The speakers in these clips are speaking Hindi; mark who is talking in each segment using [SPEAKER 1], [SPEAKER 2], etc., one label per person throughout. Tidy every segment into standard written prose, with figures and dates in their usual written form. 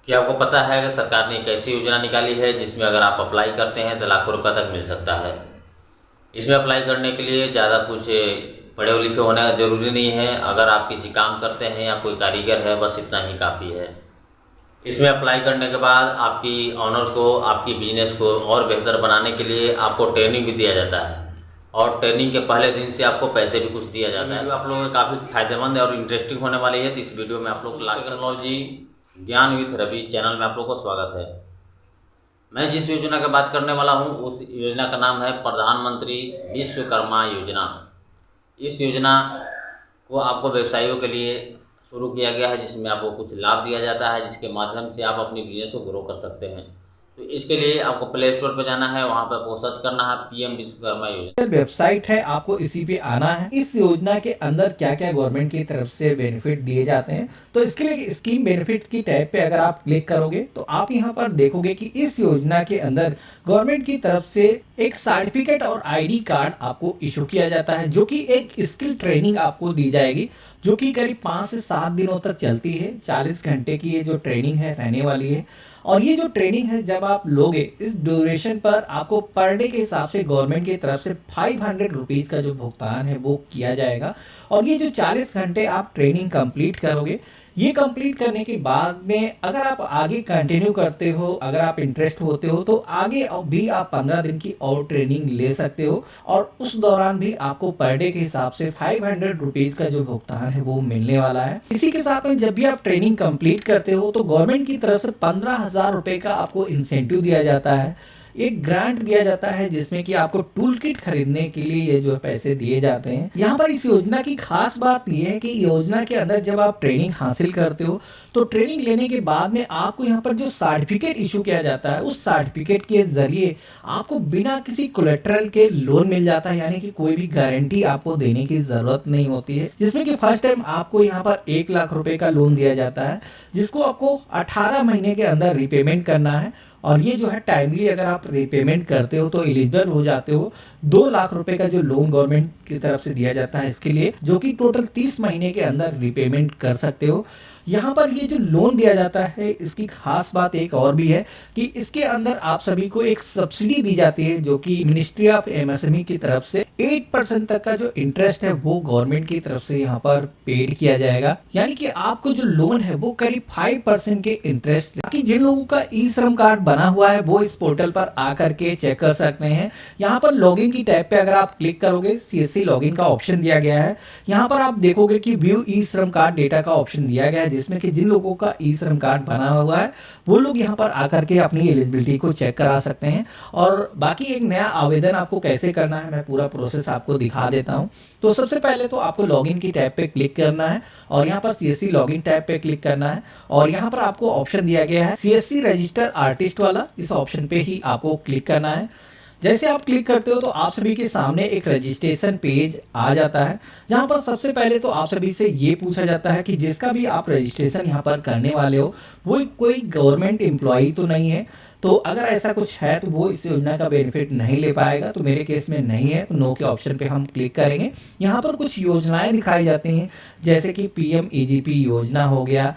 [SPEAKER 1] क्या आपको पता है कि सरकार ने एक ऐसी योजना निकाली है जिसमें अगर आप अप्लाई करते हैं तो लाखों रुपए तक मिल सकता है। इसमें अप्लाई करने के लिए ज़्यादा कुछ पढ़े लिखे होना ज़रूरी नहीं है। अगर आप किसी काम करते हैं या कोई कारीगर है, बस इतना ही काफ़ी है। इसमें अप्लाई करने के बाद आपकी ऑनर को आपकी बिजनेस को और बेहतर बनाने के लिए आपको ट्रेनिंग भी दिया जाता है और ट्रेनिंग के पहले दिन से आपको पैसे भी कुछ दिया जाता है। जो आप लोगों को काफ़ी फायदेमंद और इंटरेस्टिंग होने वाली है, तो इस वीडियो में आप लोग टेक्नोलॉजी ज्ञान विथ रवि चैनल में आप लोग को स्वागत है। मैं जिस योजना की बात करने वाला हूं, उस योजना का नाम है प्रधानमंत्री विश्वकर्मा योजना। इस योजना को आपको व्यवसायियों के लिए शुरू किया गया है, जिसमें आपको कुछ लाभ दिया जाता है, जिसके माध्यम से आप अपनी बिजनेस को ग्रो कर सकते हैं। तो इसके लिए आपको प्ले स्टोर पर जाना है, वहाँ पर आपको सर्च करना है पीएम विश्वकर्मा योजना।
[SPEAKER 2] वेबसाइट है, आपको इसी पे आना है। इस योजना के अंदर क्या क्या गवर्नमेंट की तरफ से बेनिफिट दिए जाते हैं, तो इसके लिए स्कीम बेनिफिट की टैब पे अगर आप क्लिक करोगे तो आप यहाँ पर देखोगे कि इस योजना के अंदर गवर्नमेंट की तरफ से एक सर्टिफिकेट और आईडी कार्ड आपको इशू किया जाता है, जो कि एक स्किल ट्रेनिंग आपको दी जाएगी, जो कि करीब 5 से 7 दिनों तक चलती है। 40 घंटे की ये जो ट्रेनिंग है रहने वाली है। और ये जो ट्रेनिंग है जब आप लोगे, इस ड्यूरेशन पर आपको पर डे के हिसाब से गवर्नमेंट की तरफ से 500 रुपीज का जो भुगतान है वो किया जाएगा। और ये जो 40 घंटे आप ट्रेनिंग कंप्लीट करोगे, ये कंप्लीट करने के बाद में अगर आप आगे कंटिन्यू करते हो, अगर आप इंटरेस्ट होते हो, तो आगे भी आप 15 दिन की और ट्रेनिंग ले सकते हो। और उस दौरान भी आपको पर डे के हिसाब से 500 रुपीज का जो भुगतान है वो मिलने वाला है। इसी के साथ में जब भी आप ट्रेनिंग कंप्लीट करते हो तो गवर्नमेंट की तरफ से 15,000 रुपए का आपको इंसेंटिव दिया जाता है, एक ग्रांट दिया जाता है, जिसमें कि आपको टूल किट खरीदने के लिए ये जो पैसे दिए जाते हैं। यहाँ पर इस योजना की खास बात यह है कि योजना के अंदर जब आप ट्रेनिंग हासिल करते हो तो ट्रेनिंग लेने के बाद में आपको यहाँ पर जो सर्टिफिकेट इशू किया जाता है, उस सर्टिफिकेट के जरिए आपको बिना किसी कोलेटरल के लोन मिल जाता है, यानी कि कोई भी गारंटी आपको देने की जरूरत नहीं होती है। जिसमें कि फर्स्ट टाइम आपको यहाँ पर 1 लाख रुपए का लोन दिया जाता है, जिसको आपको 18 महीने के अंदर रिपेमेंट करना है। और ये जो है टाइमली अगर आप रिपेमेंट करते हो तो एलिजिबल हो जाते हो 2 लाख रुपए का जो लोन गवर्नमेंट की तरफ से दिया जाता है इसके लिए, जो कि टोटल 30 महीने के अंदर रिपेमेंट कर सकते हो। यहाँ पर ये जो लोन दिया जाता है, इसकी खास बात एक और भी है कि इसके अंदर आप सभी को एक सब्सिडी दी जाती है, जो कि मिनिस्ट्री ऑफ एमएसएमई की तरफ से 8% तक का जो इंटरेस्ट है वो गवर्नमेंट की तरफ से यहाँ पर पेड किया जाएगा। यानी कि आपको जो लोन है वो करीब 5% के इंटरेस्ट। बाकी जिन लोगों का ई श्रम कार्ड बना हुआ है वो इस पोर्टल पर आकर के चेक कर सकते हैं। यहाँ पर लॉगिन की टैब पे अगर आप क्लिक करोगे, सीएससी लॉगिन का ऑप्शन दिया गया है। यहाँ पर आप देखोगे कि व्यू ई श्रम कार्ड डेटा का ऑप्शन दिया गया है, जिसमें कि जिन लोगों का ई श्रम कार्ड बना हुआ है वो लोग यहाँ पर आकर के अपनी एलिजिबिलिटी को चेक करा सकते हैं। और बाकी एक नया आवेदन आपको कैसे करना है मैं पूरा प्रोसेस आपको दिखा देता हूँ। तो सबसे पहले तो आपको लॉगिन की टैब पे क्लिक करना है और यहाँ पर सीएससी लॉगिन टैब पे क्लिक करना है। और यहाँ पर आपको ऑप्शन दिया गया है सीएससी रजिस्टर आर्टिस्ट वाला, इस ऑप्शन पे ही आपको क्लिक करना है। जैसे आप क्लिक करते हो तो आप सभी के सामने एक रजिस्ट्रेशन पेज आ जाता है, जहां पर सबसे पहले तो आप सभी से ये पूछा जाता है कि जिसका भी आप रजिस्ट्रेशन यहाँ पर करने वाले हो वो कोई गवर्नमेंट एम्प्लॉई तो नहीं है। तो अगर ऐसा कुछ है तो वो इस योजना का बेनिफिट नहीं ले पाएगा। तो मेरे केस में नहीं है, तो नो के ऑप्शन पे हम क्लिक करेंगे। यहाँ पर कुछ योजनाएं दिखाई जाती हैं, जैसे कि पीएम ईजीपी योजना हो गया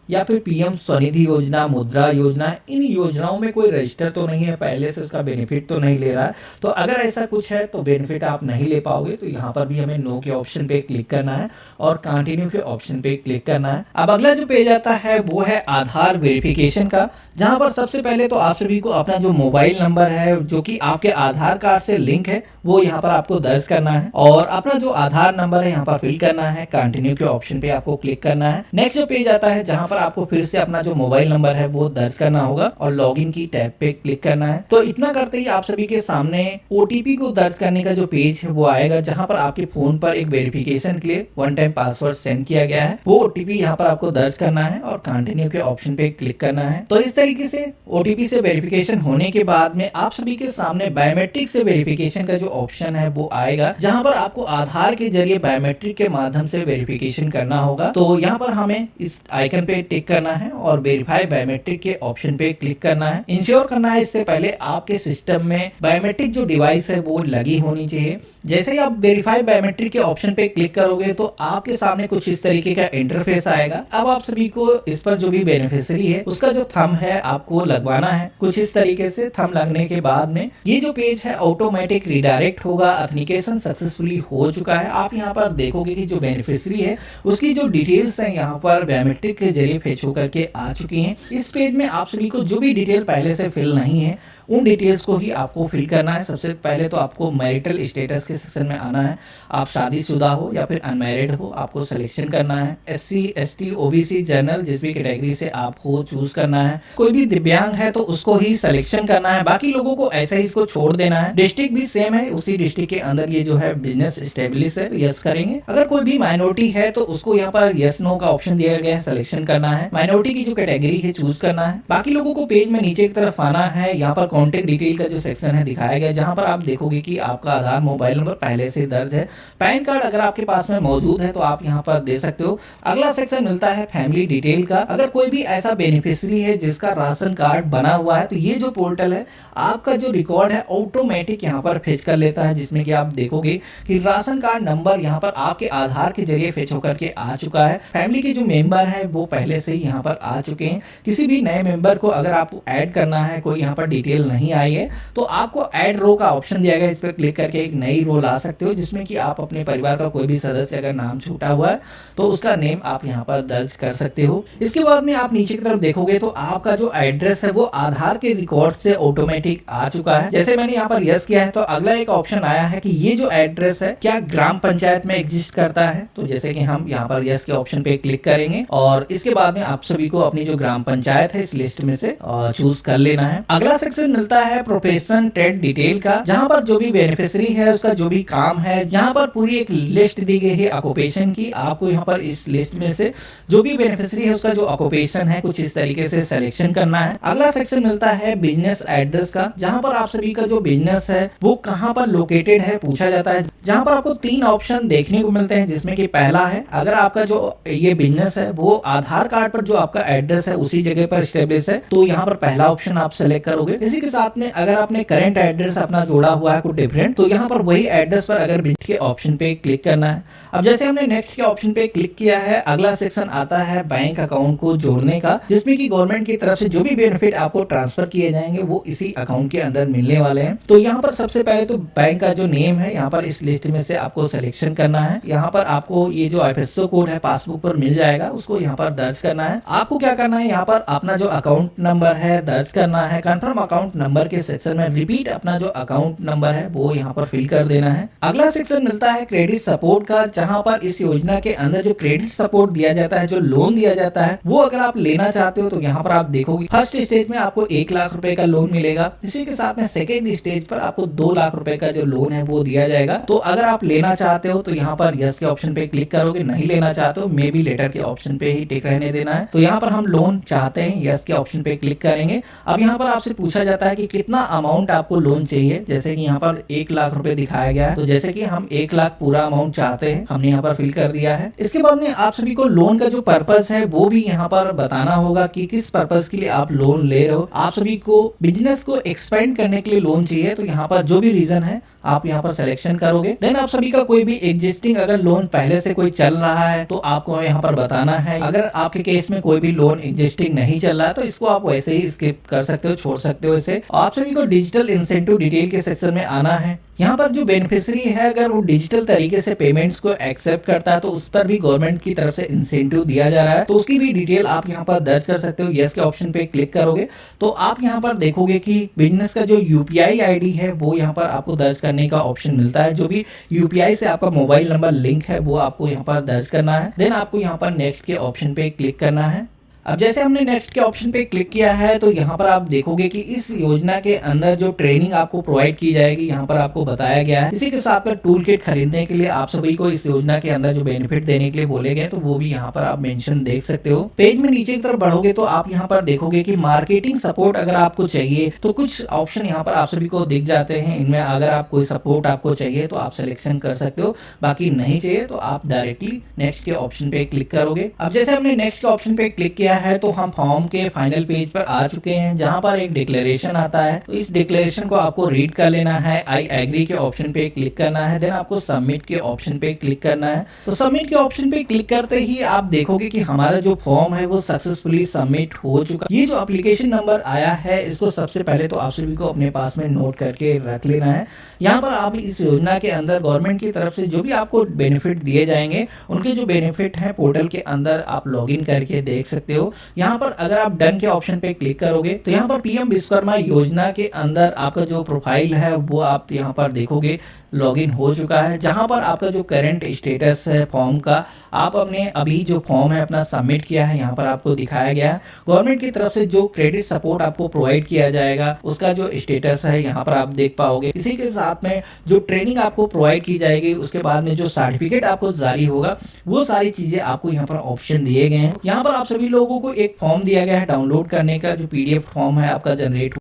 [SPEAKER 2] या फिर पीएम स्वनिधि योजना, मुद्रा योजना। इन योजनाओं में कोई रजिस्टर तो नहीं है, पहले से उसका बेनिफिट तो नहीं ले रहा है। तो अगर ऐसा कुछ है तो बेनिफिट आप नहीं ले पाओगे। तो यहाँ पर भी हमें नो के ऑप्शन पे क्लिक करना है और कंटिन्यू के ऑप्शन पे क्लिक करना है। अब अगला जो पेज आता है वो है आधार वेरिफिकेशन का, जहां पर सबसे पहले तो आप सभी को अपना जो मोबाइल नंबर है जो कि आपके आधार कार्ड से लिंक है वो यहाँ पर आपको दर्ज करना है और अपना जो आधार नंबर है यहाँ पर फिल करना है। कंटिन्यू के ऑप्शन पे आपको क्लिक करना है। नेक्स्ट जो पेज आता है जहाँ पर आपको फिर से अपना जो मोबाइल नंबर है वो दर्ज करना होगा और लॉगिन की टैब पे क्लिक करना है। तो इतना करते ही आप सभी के सामने ओटीपी को दर्ज करने का जो पेज है वो आएगा, जहाँ पर आपके फोन पर एक वेरिफिकेशन के लिए 1 टाइम पासवर्ड सेंड किया गया है। वो ओटीपी यहाँ पर आपको दर्ज करना है और कंटिन्यू के ऑप्शन पे क्लिक करना है। तो इस तरीके से ओटीपी से वेरिफिकेशन होने के बाद में आप सभी के सामने बायोमेट्रिक से वेरिफिकेशन का जो ऑप्शन है वो आएगा, जहां पर आपको आधार के जरिए बायोमेट्रिक के माध्यम से वेरिफिकेशन करना होगा। तो यहाँ पर हमें इस आइकन पे टिक करना है और वेरीफाई बायोमेट्रिक के ऑप्शन पे क्लिक करना है। इंश्योर करना है इससे पहले आपके सिस्टम में बायोमेट्रिक जो डिवाइस है वो लगी होनी चाहिए। जैसे ही आप वेरीफाई बायोमेट्रिक के ऑप्शन पे क्लिक करोगे तो आपके सामने कुछ इस तरीके का इंटरफेस आएगा। अब आप सभी को इस पर जो भी बेनिफिशियरी है उसका जो थंब है आपको लगवाना है। कुछ इस तरीके से थंब लगने के बाद में ये जो पेज है ऑटोमेटिक रिडायरेक्ट होगा। ऑथेंटिकेशन सक्सेसफुली हो चुका है। आप यहाँ पर देखोगे कि जो बेनिफिशियरी है उसकी जो डिटेल्स है यहाँ पर बायोमेट्रिक के जरिए फेच होकर के आ चुकी हैं। इस पेज में आप सभी को जो भी डिटेल पहले से फिल नहीं है उन डिटेल्स को ही आपको फिल करना है। सबसे पहले तो आपको मैरिटल स्टेटस के सेक्शन में आना है। आप शादीशुदा हो या फिर अनमैरिड हो आपको सिलेक्शन करना है। SC ST OBC जनरल जिस भी कैटेगरी से आप हो चूज करना है। कोई भी दिव्यांग है तो उसको ही सिलेक्शन करना है। बाकी लोगों को ऐसे ही इसको छोड़ देना है। डिस्ट्रिक्ट भी सेम है, उसी डिस्ट्रिक्ट के अंदर ये जो है बिजनेस स्टेब्लिश है, यस करेंगे। अगर कोई भी माइनॉरिटी है तो उसको यहाँ पर यस नो का ऑप्शन दिया गया है, सिलेक्शन करना है। माइनॉरिटी की जो कैटेगरी है चूज करना है। बाकी लोगों को पेज में नीचे की तरफ आना है। यहाँ पर कॉन्टेक्ट डिटेल का जो सेक्शन है दिखाया गया है, जहां पर आप देखोगे कि आपका आधार मोबाइल नंबर पहले से दर्ज है। पैन कार्ड अगर आपके पास में मौजूद है तो आप यहां पर दे सकते हो। अगला सेक्शन मिलता है फैमिली डिटेल का। अगर कोई भी ऐसा बेनिफिशियरी है जिसका राशन कार्ड बना हुआ है तो ये जो पोर्टल है आपका जो रिकॉर्ड है ऑटोमेटिक यहाँ पर फेच कर लेता है, जिसमें कि आप देखोगे कि राशन कार्ड नंबर यहाँ पर आपके आधार के जरिए फेच होकर के आ चुका है। फैमिली के जो मेंबर है वो पहले से ही यहाँ पर आ चुके हैं। किसी भी नए मेंबर को अगर आपको ऐड करना है, कोई यहाँ पर डिटेल नहीं आई है तो आपको ऐड रो का ऑप्शन दिया गया है। इस पर क्लिक करके एक नई रो ला सकते हो, जिसमें कि आप अपने परिवार का कोई भी सदस्य अगर नाम छूटा हुआ है तो उसका नेम आप यहाँ पर दर्ज कर सकते हो। इसके बाद में आप नीचे की तरफ देखोगे तो आपका जो एड्रेस है वो आधार के रिकॉर्ड से ऑटोमेटिक आ चुका है। जैसे मैंने यहाँ पर यस किया है तो अगला एक ऑप्शन आया है कि ये जो एड्रेस है क्या ग्राम पंचायत में एग्जिस्ट करता है। तो जैसे कि हम यहाँ पर यस के ऑप्शन पे क्लिक करेंगे और इसके बाद में आप सभी को अपनी जो ग्राम पंचायत है इस लिस्ट में से चूज कर लेना है। अगला सेक्शन मिलता है प्रोफेशन ट्रेड डिटेल का, जहां पर जो भी बेनिफिशियरी है उसका जो भी काम है, यहाँ पर पूरी एक लिस्ट दी गई है ऑक्यूपेशन की। आपको यहाँ पर इस लिस्ट में से जो भी बेनिफिशियरी है उसका जो ऑक्यूपेशन है कुछ इस तरीके से सिलेक्शन करना है। अगला सेक्शन मिलता है बिजनेस एड्रेस का, जहां पर आप सभी का जो बिजनेस है वो कहां पर लोकेटेड है पूछा जाता है। जहां पर आपको 3 ऑप्शन देखने को मिलते हैं, जिसमें कि पहला है अगर आपका जो ये बिजनेस है वो आधार कार्ड पर जो आपका एड्रेस है उसी जगह पर स्टेब्लिश है तो यहाँ पर पहला ऑप्शन आप सेलेक्ट करोगे। इसी के साथ में अगर आपने करंट एड्रेस अपना जोड़ा हुआ है कुछ डिफरेंट तो यहाँ पर वही एड्रेस पर अगर विजिट के ऑप्शन पे क्लिक करना है। अब जैसे हमने नेक्स्ट के ऑप्शन पे क्लिक किया है अगला सेक्शन आता है बैंक अकाउंट को जोड़ने का, जिसमें कि गवर्नमेंट की तरफ से जो भी बेनिफिट आपको ट्रांसफर किए जाएंगे वो इसी अकाउंट के अंदर मिलने वाले हैं। तो यहाँ पर सबसे पहले तो बैंक का जो नेम है यहाँ पर इस लिस्ट में से आपको सिलेक्शन करना है। यहाँ पर आपको ये जो IFSC कोड है पासबुक पर मिल जाएगा, उसको यहाँ पर दर्ज करना है। आपको क्या करना है, यहाँ पर अपना जो अकाउंट नंबर है दर्ज करना है। कंफर्म अकाउंट नंबर के सेक्शन में रिपीट अपना जो अकाउंट नंबर है वो यहाँ पर फिल कर देना है। अगला सेक्शन मिलता है क्रेडिट सपोर्ट का, जहां पर इस योजना के अंदर जो क्रेडिट सपोर्ट दिया जाता है, जो लोन दिया जाता है वो अगर आप लेना चाहते हो तो यहाँ पर आप देखोगे फर्स्ट स्टेज में आपको 1 लाख रुपए का लोन मिलेगा। इसी के साथ में सेकेंड स्टेज पर आपको 2 लाख रुपए का जो लोन है वो दिया जाएगा। तो अगर आप लेना चाहते हो तो यहाँ पर यस के ऑप्शन पे क्लिक करोगे, नहीं लेना चाहते हो मे बी लेटर के ऑप्शन पे ही टिक रहने देना है। तो यहाँ पर हम लोन चाहते हैं, यस के ऑप्शन पे क्लिक करेंगे। अब यहाँ पर आपसे पूछा जाता है कि कितना अमाउंट आपको लोन चाहिए, जैसे कि यहाँ पर 1 लाख रुपए दिखाया गया है। तो जैसे कि हम 1 लाख पूरा अमाउंट चाहते हैं, हमने यहाँ पर फिल कर दिया है। इसके बाद में आप सभी को लोन का जो पर्पस है वो भी यहाँ पर बताना होगा कि किस पर्पस के लिए आप लोन ले रहे हो। आप सभी को बिजनेस को एक्सपेंड करने के लिए लोन चाहिए तो यहाँ पर जो भी रीजन है आप यहाँ पर सिलेक्शन करोगे। देन आप सभी का कोई भी एग्जिस्टिंग अगर लोन पहले से कोई चल रहा है तो आपको यहाँ पर बताना है। अगर आपके केस में कोई भी लोन एग्जिस्टिंग नहीं चल रहा है तो इसको आप वैसे ही स्किप कर सकते हो, छोड़ सकते हो इसे। आप सभी को डिजिटल इंसेंटिव डिटेल के सेक्शन में आना है। यहाँ पर जो बेनिफिशियरी है अगर वो डिजिटल तरीके से पेमेंट्स को एक्सेप्ट करता है तो उस पर भी गवर्नमेंट की तरफ से इंसेंटिव दिया जा रहा है, तो उसकी भी डिटेल आप यहाँ पर दर्ज कर सकते हो। यस के ऑप्शन पे क्लिक करोगे तो आप यहाँ पर देखोगे कि बिजनेस का जो UPI ID है वो यहाँ पर आपको दर्ज करने का ऑप्शन मिलता है। जो भी UPI से आपका मोबाइल नंबर लिंक है वो आपको यहाँ पर दर्ज करना है। देन आपको यहाँ पर नेक्स्ट के ऑप्शन पे क्लिक करना है। अब जैसे हमने नेक्स्ट के ऑप्शन पे क्लिक किया है तो यहाँ पर आप देखोगे कि इस योजना के अंदर जो ट्रेनिंग आपको प्रोवाइड की जाएगी यहाँ पर आपको बताया गया है। इसी के साथ में टूल किट खरीदने के लिए आप सभी को इस योजना के अंदर जो बेनिफिट देने के लिए बोले गए तो वो भी यहाँ पर आप मेंशन देख सकते हो। पेज में नीचे की तरफ बढ़ोगे तो आप यहाँ पर देखोगे कि मार्केटिंग सपोर्ट अगर आपको चाहिए तो कुछ ऑप्शन यहाँ पर आप सभी को दिख जाते हैं। इनमें अगर आप कोई सपोर्ट आपको चाहिए तो आप सिलेक्शन कर सकते हो, बाकी नहीं चाहिए तो आप डायरेक्टली नेक्स्ट के ऑप्शन पे क्लिक करोगे। अब जैसे हमने नेक्स्ट के ऑप्शन पे क्लिक किया है तो हम फॉर्म के फाइनल पेज पर आ चुके हैं, जहां पर एक डिक्लेरेशन आता है। तो इस डिक्लेरेशन को आपको रीड कर लेना है। आई एग्री के ऑप्शन पे क्लिक करना है, देन आपको सबमिट के ऑप्शन पे क्लिक करना है। तो सबमिट के ऑप्शन पे क्लिक करते ही आप देखोगे कि हमारा जो फॉर्म है वो सक्सेसफुली सबमिट हो चुका। ये जो एप्लीकेशन नंबर आया है इसको सबसे पहले तो आप सभी को अपने पास में नोट करके रख लेना है। यहाँ पर आप इस योजना के अंदर गवर्नमेंट की तरफ से जो भी आपको बेनिफिट दिए जाएंगे उनके जो बेनिफिट हैं पोर्टल के अंदर आप लॉगिन करके देख सकते हो। यहाँ पर अगर आप डन के ऑप्शन पे क्लिक करोगे तो यहाँ पर पीएम विश्वकर्मा योजना के अंदर आपका जो प्रोफाइल है वो आप यहाँ पर देखोगे लॉगिन हो चुका है, जहां पर आपका जो करंट स्टेटस है फॉर्म का, आप अपने अभी जो फॉर्म है अपना सबमिट किया है यहाँ पर आपको दिखाया गया है। गवर्नमेंट की तरफ से जो क्रेडिट सपोर्ट आपको प्रोवाइड किया जाएगा उसका जो स्टेटस है यहाँ पर आप देख पाओगे। इसी के साथ में जो ट्रेनिंग आपको प्रोवाइड की जाएगी उसके बाद में जो सर्टिफिकेट आपको जारी होगा वो सारी चीजें आपको यहाँ पर ऑप्शन दिए गए हैं। यहाँ पर आप सभी लोगों को एक फॉर्म दिया गया है डाउनलोड करने का, जो PDF फॉर्म है आपका जनरेट